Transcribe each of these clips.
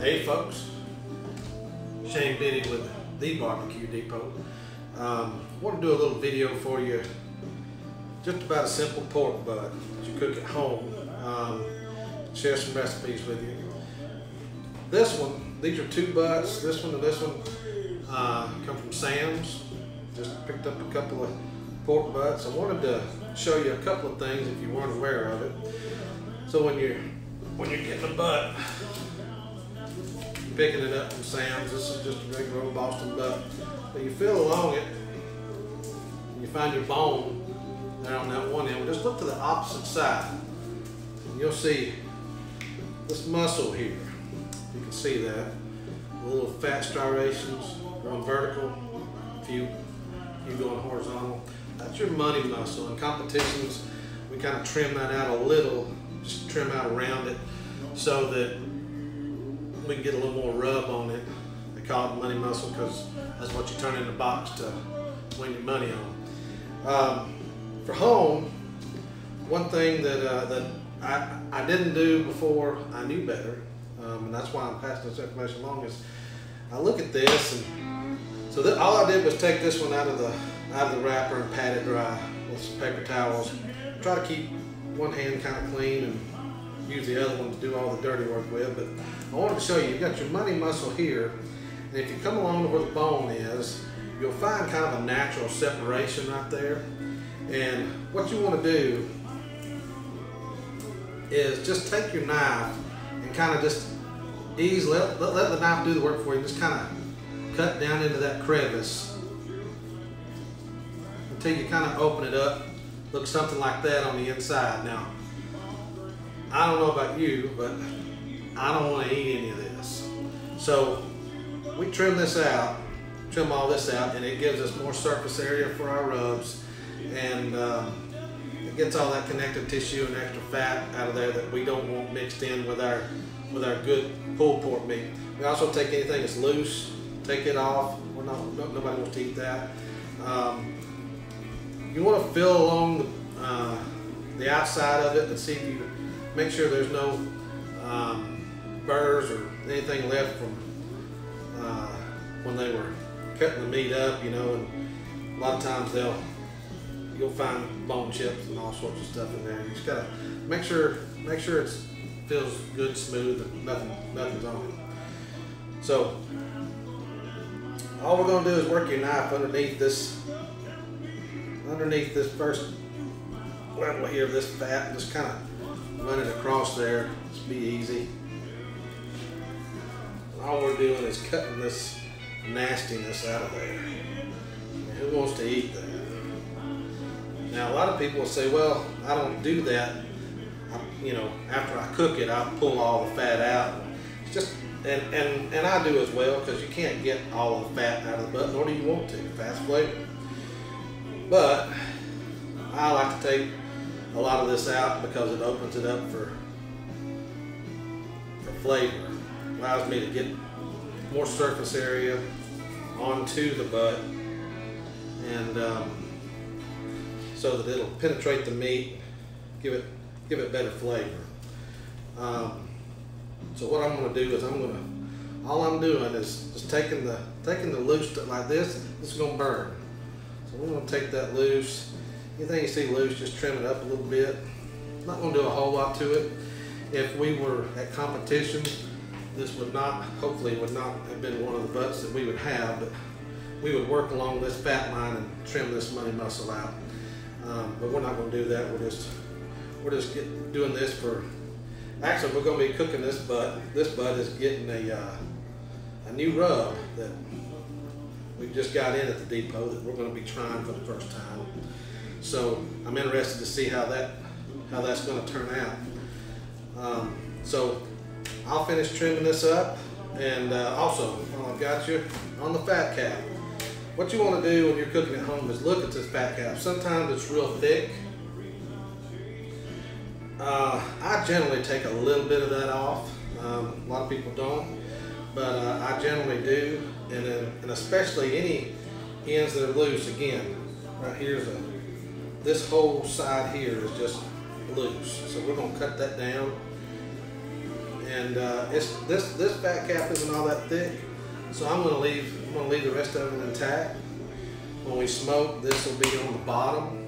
Hey folks, Shane Biddy with the Barbecue Depot. Want to do a little video for you just about a simple pork butt that you cook at home. Share some recipes with you. This one, these are two butts, this one and this one come from Sam's. Just picked up a couple of pork butts. I wanted to show you a couple of things if you weren't aware of it. So when you're getting a butt, picking it up from Sam's, this is just a regular old Boston butt. But you feel along it, and you find your bone there on that one end. Well, just look to the opposite side, and you'll see this muscle here. You can see that. The little fat striations going vertical, a few going horizontal. That's your money muscle. In competitions, we kind of trim that out a little, just trim out around it so that we can get a little more rub on it. They call it money muscle because that's what you turn in the box to win your money on. For home, one thing that I didn't do before I knew better, and that's why I'm passing this information along, is I look at this, and so all I did was take this one out of the wrapper and pat it dry with some paper towels. Try to keep one hand kind of clean and use the other one to do all the dirty work with. But I wanted to show you, you've got your money muscle here, and if you come along to where the bone is, you'll find kind of a natural separation right there. And what you want to do is just take your knife and kind of just let the knife do the work for you. Just kind of cut down into that crevice until you kind of open it up. Looks something like that on the inside. Now, I don't know about you, but I don't want to eat any of this. So we trim this out, trim all this out, and it gives us more surface area for our rubs, and it gets all that connective tissue and extra fat out of there that we don't want mixed in with our good pulled pork meat. We also take anything that's loose, take it off. Nobody wants to eat that. You want to feel along the outside of it and see if you make sure there's no burrs or anything left from when they were cutting the meat up, you know. And a lot of times you'll find bone chips and all sorts of stuff in there. You just gotta make sure it feels good, smooth, and nothing's on it. So all we're gonna do is work your knife underneath this first level here of this fat, and just kind of run it across there. Just be easy. All we're doing is cutting this nastiness out of there. And who wants to eat that? Now, a lot of people will say, well, I don't do that. After I cook it, I pull all the fat out. It's just, and I do as well, because you can't get all the fat out of the butt, nor do you want to. Fat's flavor. But I like to take a lot of this out because it opens it up for flavor. Allows me to get more surface area onto the butt, and so that it'll penetrate the meat, give it better flavor. So what I'm going to do is all I'm doing is just taking the loose stuff like this. This is going to burn. So we're going to take that loose. Anything you see loose, just trim it up a little bit. Not going to do a whole lot to it. If we were at competition, this hopefully would not have been one of the butts that we would have, but we would work along this fat line and trim this money muscle out. But we're not going to do that. We're just doing this for. Actually, we're going to be cooking this butt. This butt is getting a new rub that we just got in at the depot that we're going to be trying for the first time. So I'm interested to see how that's going to turn out. So I'll finish trimming this up, and also while I've got you on the fat cap, what you want to do when you're cooking at home is look at this fat cap. Sometimes it's real thick. I generally take a little bit of that off. A lot of people don't, but I generally do, and especially any ends that are loose. Again, right here's this whole side here is just loose, so we're going to cut that down, and this fat cap isn't all that thick, so I'm gonna leave the rest of it intact. When we smoke, this will be on the bottom,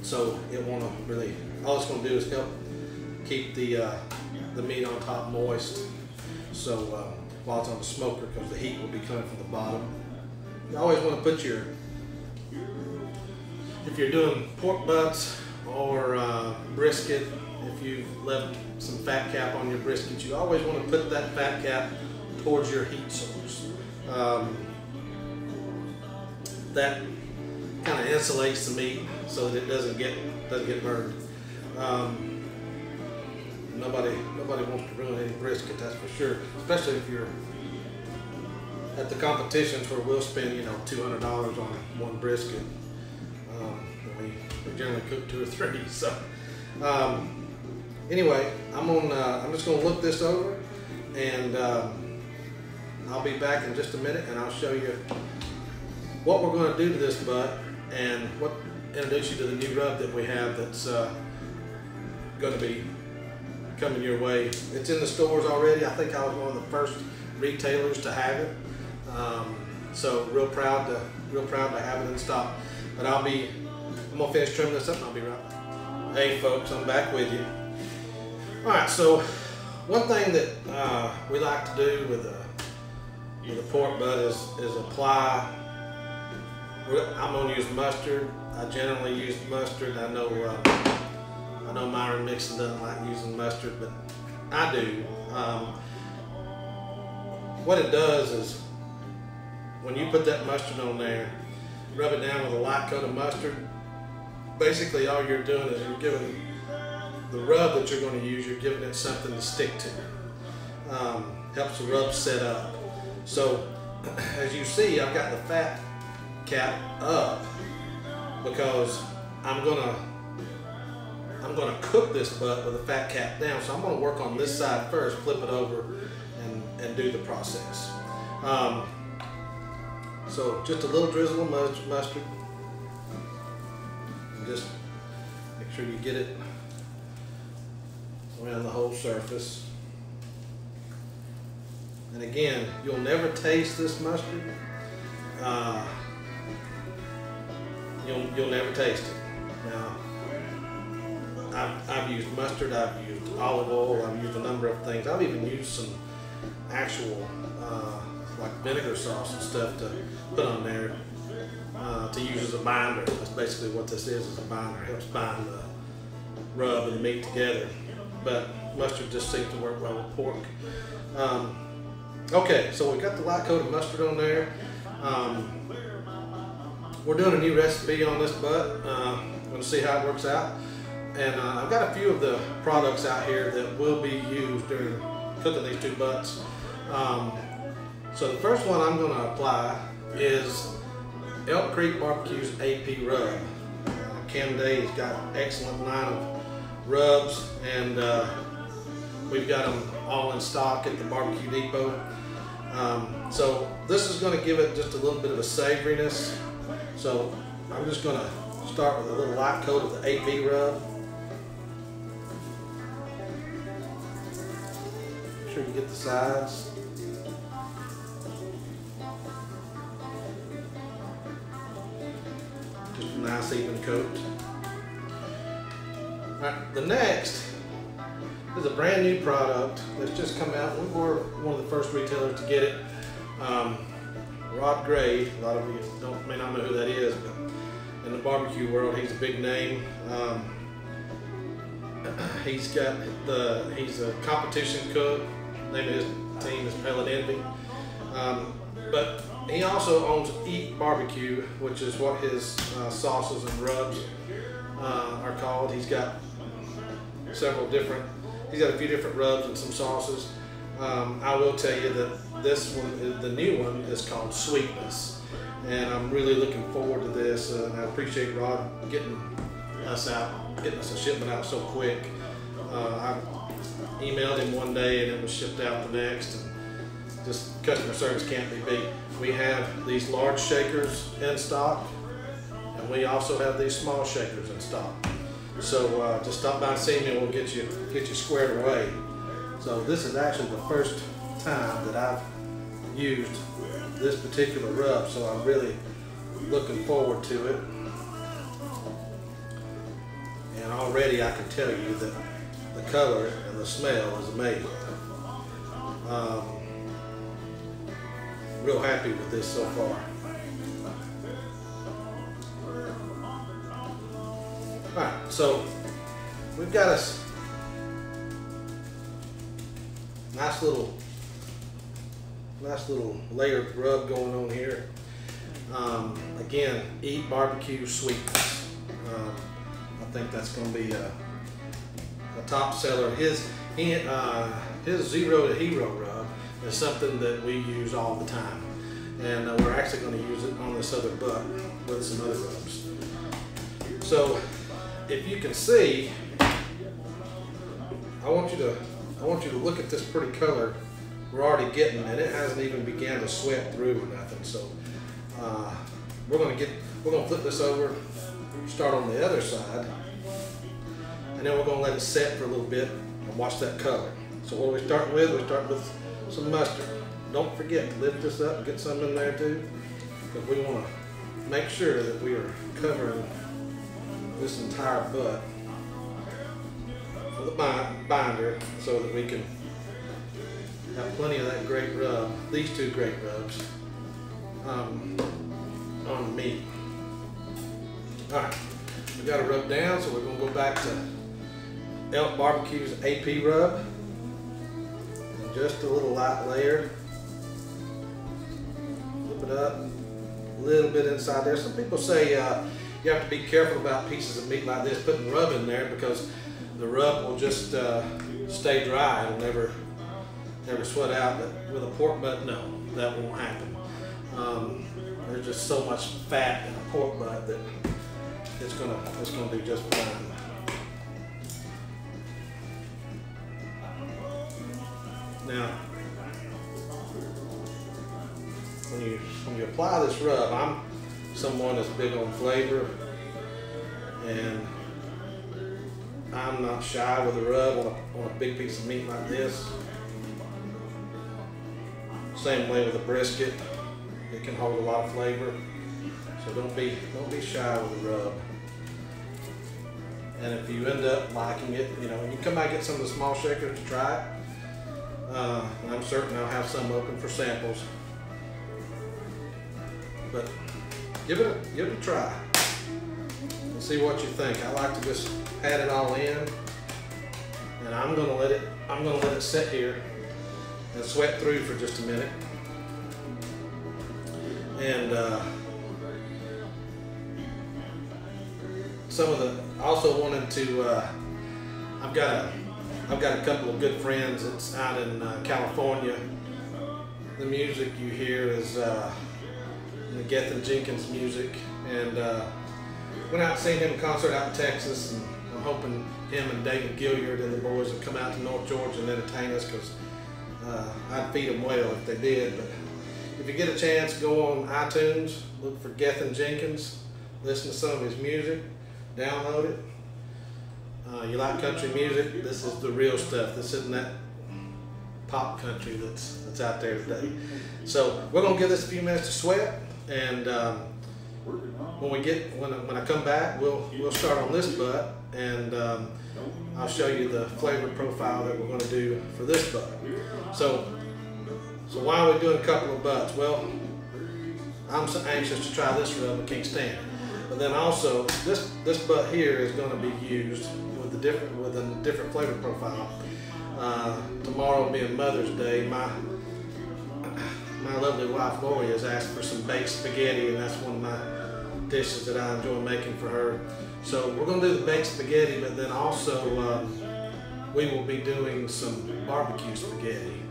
so it won't really. All it's gonna do is help keep the meat on top moist. So while it's on the smoker, because the heat will be coming from the bottom. You always want to put if you're doing pork butts or brisket, if you've left some fat cap on your brisket, you always want to put that fat cap towards your heat source. That kind of insulates the meat so that it doesn't get burned. Nobody wants to ruin any brisket, that's for sure. Especially if you're at the competitions where we'll spend, $200 on one brisket. We generally cook 2 or 3. So anyway, I'm just gonna look this over, and I'll be back in just a minute, and I'll show you what we're going to do to this butt, and introduce you to the new rub that we have that's going to be coming your way. It's in the stores already. I think I was one of the first retailers to have it, so real proud to have it in stock. But I'm gonna finish trimming this up, and I'll be right back. Hey folks, I'm back with you. All right, so one thing that we like to do with a pork butt is apply. I'm gonna use mustard. I generally use mustard. I know Myron Mixon doesn't like using mustard, but I do. What it does is, when you put that mustard on there, rub it down with a light coat of mustard. Basically, all you're doing is you're giving the rub that you're going to use, you're giving it something to stick to. Helps the rub set up. So, as you see, I've got the fat cap up because I'm gonna cook this butt with the fat cap down. So I'm gonna work on this side first, flip it over, and do the process. So just a little drizzle of mustard, and just make sure you get it around the whole surface. And again, you'll never taste this mustard. You'll never taste it. Now, I've used mustard, I've used olive oil, I've used a number of things. I've even used some actual like vinegar sauce and stuff to put on there to use as a binder. That's basically what this is a binder. It helps bind the rub and the meat together. But mustard just seems to work well with pork. Okay, so we got the light coat of mustard on there. We're doing a new recipe on this butt. I'm going to see how it works out. And I've got a few of the products out here that will be used during cooking these 2 butts. So the first one I'm going to apply is Elk Creek Barbecue's AP Rub. Cam Day's got an excellent line of rubs, and we've got them all in stock at the Barbecue Depot. So this is going to give it just a little bit of a savoriness. So I'm just going to start with a little light coat of the AP Rub. Make sure you get the sides. Just a nice even coat. Alright, the next is a brand new product that's just come out. We were one of the first retailers to get it. Rod Gray, a lot of you may not know who that is, but in the barbecue world, he's a big name. He's a competition cook. The name of his team is Pellet Envy. But he also owns Eat Barbecue, which is what his sauces and rubs are called. He's got he's got a few different rubs and some sauces. I will tell you that this one, the new one, is called Sweetness, and I'm really looking forward to this. And I appreciate Rod getting us a shipment out so quick. I emailed him one day and it was shipped out the next, and just customer service can't be beat. We have these large shakers in stock, and we also have these small shakers in stock. So just stop by and see me, and we'll get you squared away. So this is actually the first time that I've used this particular rub, so I'm really looking forward to it. And already I can tell you that the color and the smell is amazing. Real happy with this so far. Alright, so we've got a nice little layered rub going on here. Again, Eat Barbecue Sweetness. I think that's going to be a top seller. His Zero to Hero rub is something that we use all the time, and we're actually going to use it on this other butt with some other rubs. So if you can see, I want you to look at this pretty color we're already getting, and it hasn't even began to sweat through or nothing. So we're going to flip this over, start on the other side, and then we're going to let it set for a little bit and watch that color. So what are we starting with? We start with some mustard. Don't forget to lift this up and get some in there too, because we want to make sure that we are covering this entire butt with a binder so that we can have plenty of that great rub, these two great rubs, on the meat. Alright, we got it rubbed down, so we're going to go back to Elk Barbecue's AP rub. And just a little light layer. Flip it up, a little bit inside there. Some people say you have to be careful about pieces of meat like this, putting rub in there, because the rub will just stay dry. It'll never sweat out. But with a pork butt, no, that won't happen. There's just so much fat in a pork butt that it's gonna do just fine. Now, when you apply this rub, I'm someone that's big on flavor, and I'm not shy with a rub on a big piece of meat like this. Same way with a brisket, it can hold a lot of flavor. So don't be shy with a rub. And if you end up liking it, you can come back and get some of the small shakers to try it. I'm certain I'll have some open for samples. But give it a try and see what you think. I like to just pat it all in, and I'm gonna let it sit here and sweat through for just a minute. And also wanted to, I've got a couple of good friends that's out in California. The music you hear is the Gethin Jenkins music, and went out and seen him in concert out in Texas, and I'm hoping him and David Gilliard and the boys would come out to North Georgia and entertain us, because I'd feed them well if they did. But if you get a chance, go on iTunes, look for Gethin Jenkins, listen to some of his music, download it. You like country music? This is the real stuff. This isn't that pop country that's out there today. So we're gonna give this a few minutes to sweat, and when I come back, we'll start on this butt, and I'll show you the flavor profile that we're going to do for this butt. So why are we doing a couple of butts? Well, I'm so anxious to try this rub, I can't stand it. But then also this butt here is going to be used with a different flavor profile. Tomorrow being Mother's Day, my lovely wife Lori has asked for some baked spaghetti, and that's one of my dishes that I enjoy making for her. So we're going to do the baked spaghetti, but then also we will be doing some barbecue spaghetti.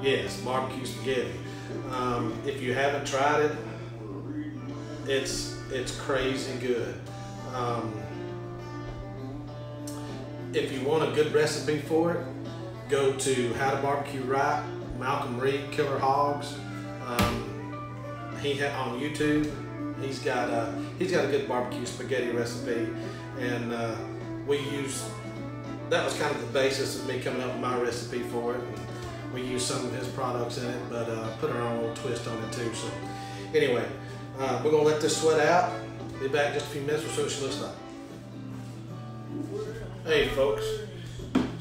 Yes, barbecue spaghetti. If you haven't tried it, it's crazy good. If you want a good recipe for it, go to How to Barbecue Right, Malcolm Reed, Killer Hogs. He on YouTube. He's got a good barbecue spaghetti recipe, and we use that was kind of the basis of me coming up with my recipe for it. And we used some of his products in it, but put our own little twist on it too. So anyway, we're gonna let this sweat out. Be back in just a few minutes. We'll show you what she looks like. Hey folks,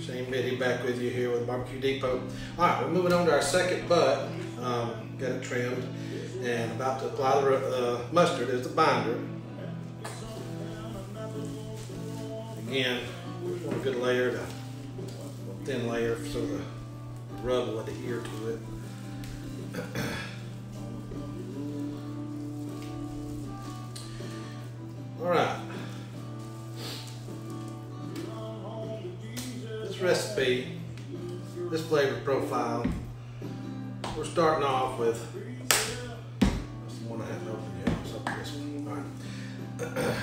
Shane Biddy back with you here with Barbecue Depot. All right, we're moving on to our second butt. Got it trimmed and about to apply the mustard as the binder. Again, just want a good layer, a thin layer so the rub will adhere to it. All right. This recipe, this flavor profile, we're starting off with, that's the one I haven't opened yet, let's open this one. All right.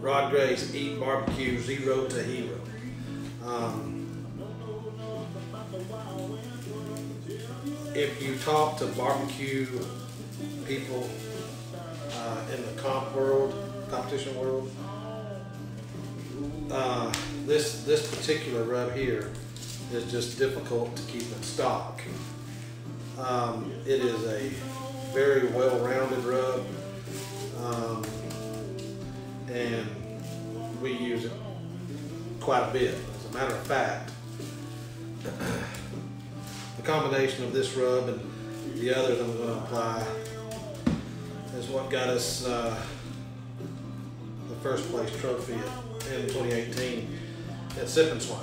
Rod Gray's Eat Barbecue Zero to Hero. If you talk to barbecue people in the competition world, this particular rub here is just difficult to keep in stock. It is a very well-rounded rub, and we use it quite a bit. As a matter of fact, the combination of this rub and the other that I'm going to apply is what got us the first place trophy in 2018 at Sip and Swine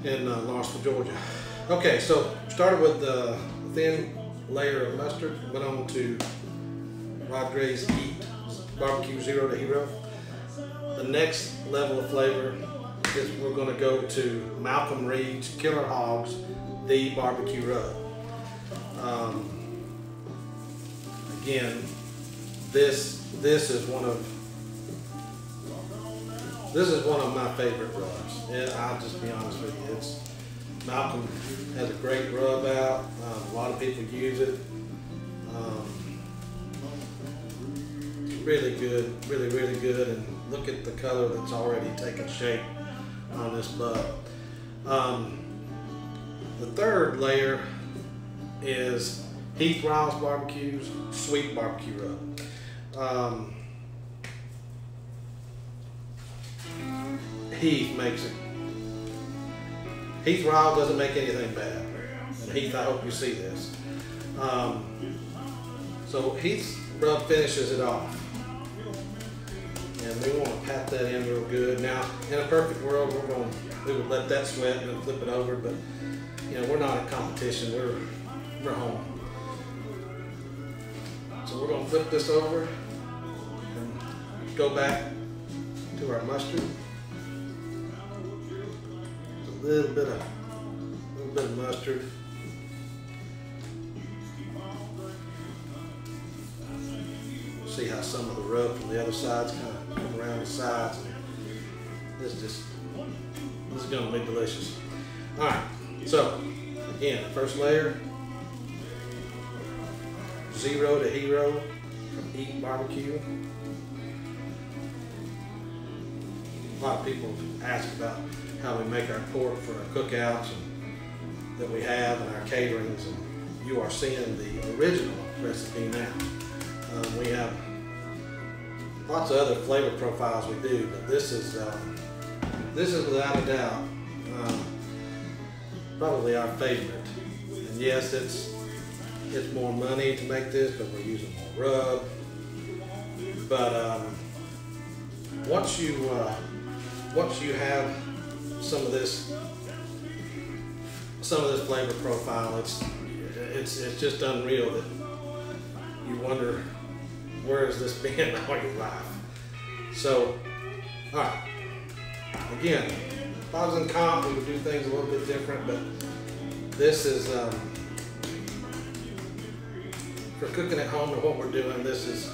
in Lawrenceville, Georgia. Okay, so started with the thin layer of mustard, went on to Rod Gray's Eat Barbecue Zero to Hero. The next level of flavor is we're going to go to Malcolm Reed's Killer Hogs The Barbecue Rub. Again, this is one of my favorite rubs. And I'll just be honest with you, Malcolm has a great rub out. A lot of people use it. Really good, really good. And look at the color that's already taken shape on this butt. The third layer is Heath Riles Barbecue's Sweet Barbecue Rub. Heath makes it. Heath Riles doesn't make anything bad. And Heath, I hope you see this. So Heath's rub finishes it off. And we want to pat that in real good. Now, in a perfect world, we would let that sweat and then flip it over, but you know, we're not in competition, we're home. So we're going to flip this over and go back to our mustard. A little bit of mustard. See how some of the rub from the other sides kind of come around the sides. This is going to be delicious. All right, so again, first layer, Zero to Hero from Eat Barbecue. A lot of people ask about how we make our pork for our cookouts and that we have and our caterings, and you are seeing the original recipe now. We have lots of other flavor profiles we do, but this is without a doubt probably our favorite. And yes, it's more money to make this, but we're using more rub. But once you have some of this flavor profile, it's just unreal that you wonder, where has this been all your life? So, all right. Again, if I was in comp, we would do things a little bit different, but this is for cooking at home and what we're doing. This is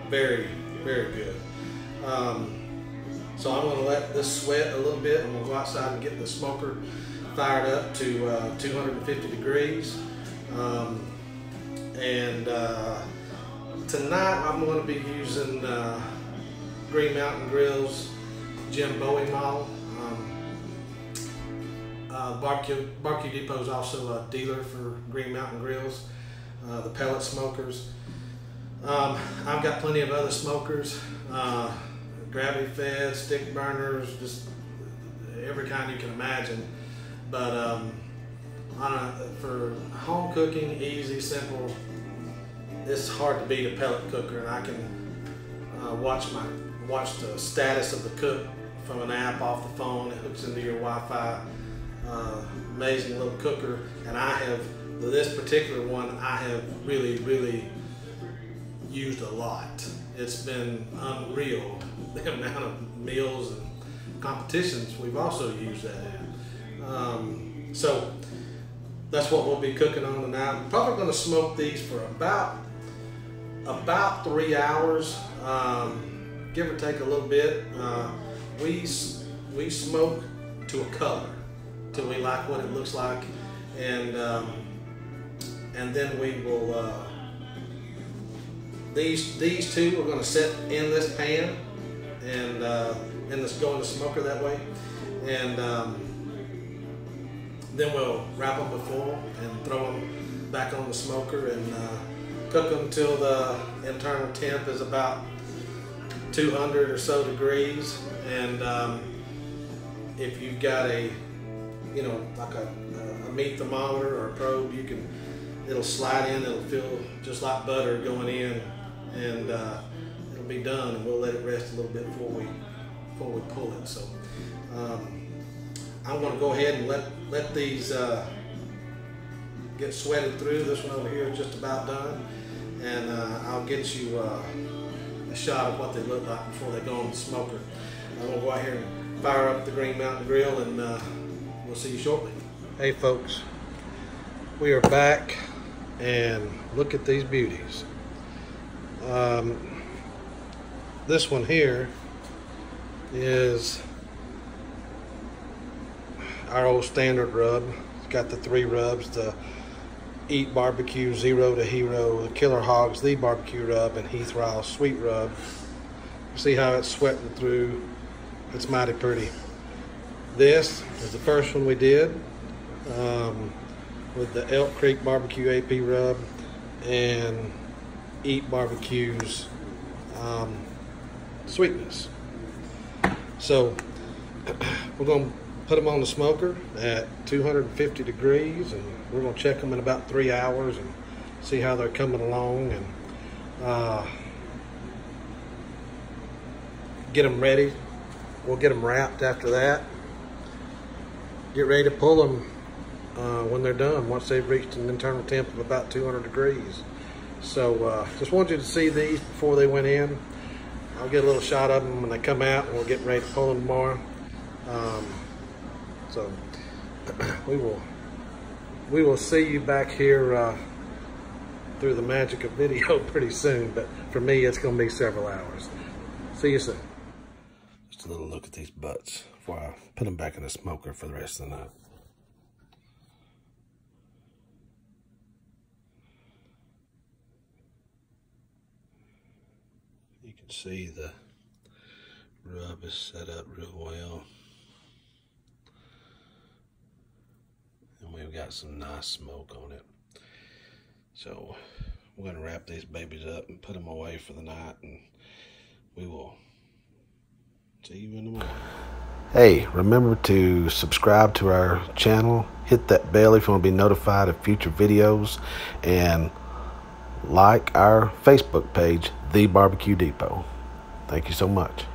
very, very good. So I'm going to let this sweat a little bit, and we'll go outside and get the smoker fired up to 250 degrees. Tonight I'm going to be using Green Mountain Grill's Jim Bowie model. Barbecue Depot is also a dealer for Green Mountain Grills, the pellet smokers. I've got plenty of other smokers, gravity fed, stick burners, just every kind you can imagine. But for home cooking, easy, simple, it's hard to beat a pellet cooker, and I can watch the status of the cook from an app off the phone. It hooks into your Wi-Fi. Amazing little cooker, and this particular one I have really used a lot. It's been unreal the amount of meals and competitions we've also used that in. So that's what we'll be cooking on tonight. We're probably going to smoke these for about 3 hours, give or take a little bit. We smoke to a color till we like what it looks like, and then we will. These two we're going to set in this pan, and go in the smoker that way, and then we'll wrap them before and throw them back on the smoker and cook them till the internal temp is about 200 or so degrees. And if you've got like a meat thermometer or a probe, it'll slide in. It'll feel just like butter going in, and it'll be done. And we'll let it rest a little bit before we pull it. So I'm going to go ahead and let these get sweated through. This one over here is just about done, and I'll get you a shot of what they look like before they go on the smoker. I'm going to go out here and fire up the Green Mountain Grill, and we'll see you shortly. Hey folks, we are back, and look at these beauties. This one here is our old standard rub. It's got the 3 rubs, the Eat Barbecue, Zero to Hero, the Killer Hogs, the Barbecue Rub, and Heath Ryle Sweet Rub. You see how it's sweating through. It's mighty pretty. This is the first one we did with the Elk Creek Barbecue AP Rub and Eat Barbecue's Sweetness. So we're going to put them on the smoker at 250 degrees, and we're going to check them in about 3 hours and see how they're coming along, and get them ready. We'll get them wrapped after that. Get ready to pull them when they're done, once they've reached an internal temp of about 200 degrees. So just wanted you to see these before they went in. I'll get a little shot of them when they come out, and we'll get ready to pull them tomorrow. So we will see you back here through the magic of video pretty soon, but for me it's going to be several hours. See you soon. Just a little look at these butts before I put them back in the smoker for the rest of the night. You can see the rub is set up real well. And we've got some nice smoke on it. So we're going to wrap these babies up and put them away for the night, and we will see you in the morning. Hey, remember to subscribe to our channel, hit that bell if you want to be notified of future videos, and like our Facebook page, The Barbecue Depot. Thank you so much.